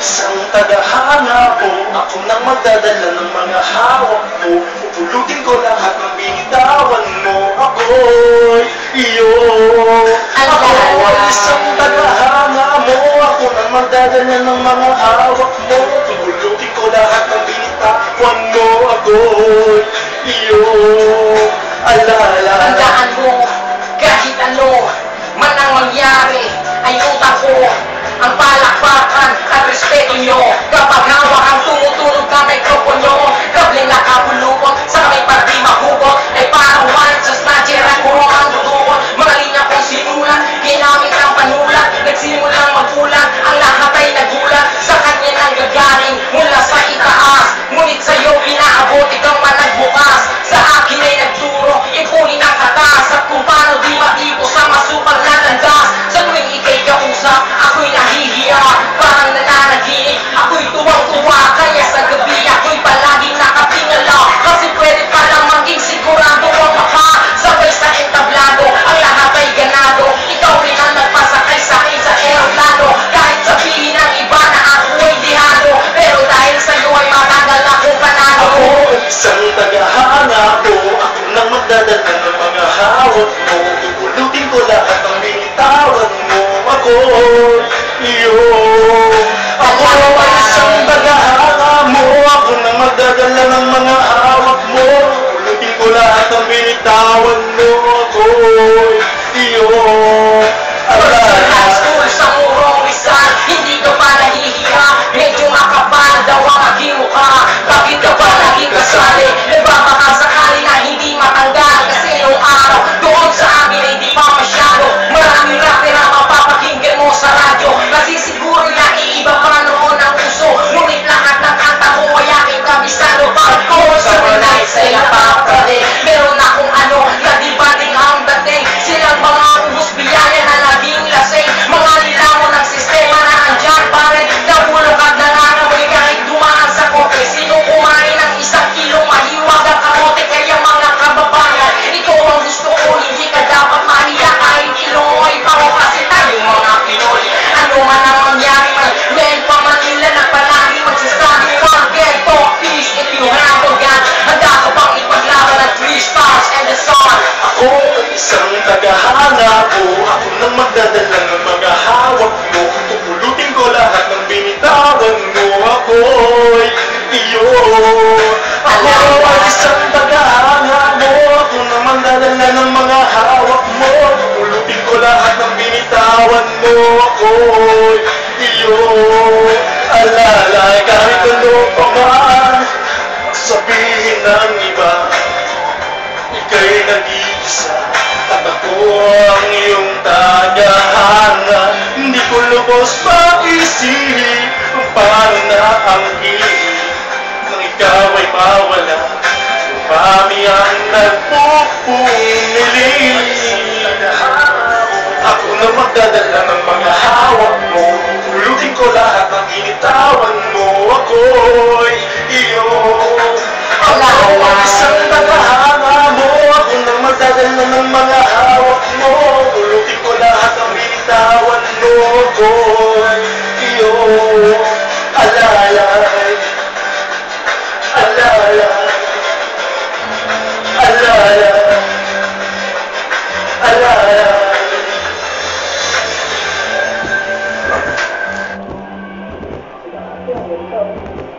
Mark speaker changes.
Speaker 1: isang tagahanga mo. Ako nang magdadala ng mga hawak mo. Pupulutin ko lahat ng binitawan mo. Ako'y iyo. Ako ay isang tagahanga mo. Ako nang magdadala ng mga hawak mo. Pupulutin ko lahat ng binitawan mo. Ako'y iyo. Alala.
Speaker 2: Tandaan mo, kahit ano man ang mangyari, ay utang ko ang palakpakan at respeto nyo. Kapag hawak ang tumutunog ka mikropono, kabling nakabulubot sa may pati mahubot, ay parang one just na tira ko ang dudukot. Mga linya kong sinulat, ginamit ang panulat, nagsimulang magulat, ang lahat ay nagulat. Sa kanya nang gagaling mula sa itaas, ngunit sa'yo pinaabot ikaw man nagbukas. Sa akin ay nagturo, ipunin ang katas, at kung paano di matipo sa masupang na landas. Sa tuwing ika'y kausap, ako'y nahihiya, parang nananaginip, ako'y tuwang-tuwa. Kaya sa gabi ako'y palaging nakatingala, kasi pwede palang maging sigurado ang maka. Sabay sa entablado, ang lahat ay ganado, ikaw rin ang nagpasakay sa akin sa aeroplano. Kahit sabihin ng iba na ako ay dihado, pero dahil sa'yo ay matagal akong panalo.
Speaker 1: Ako isang tagahanga mo. Ako nang magdadala ng mga hawak mo. Pupulutin ko lahat ng binitawan mo. Ako'y iyo. Ako ay isang tagahanga mo. Ako nang magdadala ng mga hawak mo. Pupulutin ko lahat ng binitawan mo. Ako'y iyo.
Speaker 2: High school sa murong Rizal, hindi ka pa nahihiya, medyo makapal daw ang aking mukha. Bakit ka ba naging kasali? Nagbabaka sakali na hindi matanggal, kasi nung araw doon sa amin ay di pa masyado. Maraming rapper ang mapapakinggan mo sa radyo, nasisiguro na iiba pa noon ang uso, ngunit lahat ng kanta ko ay aking kabisado. Pag-call sa night sa'y napapali, meron akong ano na di ba ding ang dating. Silang mga ubus biyaya na laging lasing, mga nilamon ng sistema na andyan pa rin. Nabulok at nangangamoy kahit dumaan sa kote. Sino kumain ng 1 kilong mahiwag ang kamote? Kaya mga kababayan, ito ang gusto ko, hindi ka dapat mahiya kahit ilong mo ay pako, kasi tayo mga Pinoy, ano man ang mangyari man, men pa Manila na palagi magsasabi, one get talk peace if you have a gun. Handa ka bang ipaglaban ng 3 stars and the sun?
Speaker 1: Ako isang tagahanga mo. Ako nang magdadala ng mga hawak mo. Pupulutin ko lahat ng binitawan mo. Ako'y iyo. Ako ay isang tagahanga mo. Ako nang magdadala ng mga hawak mo. Pupulutin ko lahat ng binitawan mo. Ako'y iyo. Alala, kahit ano pa man sabihin ng iba, ika'y nag-iisa, at ako ang iyong tagahanga. Hindi ko lubos maisip kung paano na ang hilig nang ikaw ay mawala. Dumami ang nagpupumili. Ako na magdadala ng mga hawak mo. Pupulutin ko lahat ng binitawan mo. Ako'y iyo. Ako ay isang tagahanga mo. Ako nang magdadala ng mga hawak mo. Pupulutin ko lahat ng binitawan mo. Ako'y iyo. Alalay, alalay, alalay, alalay.
Speaker 2: Thank you.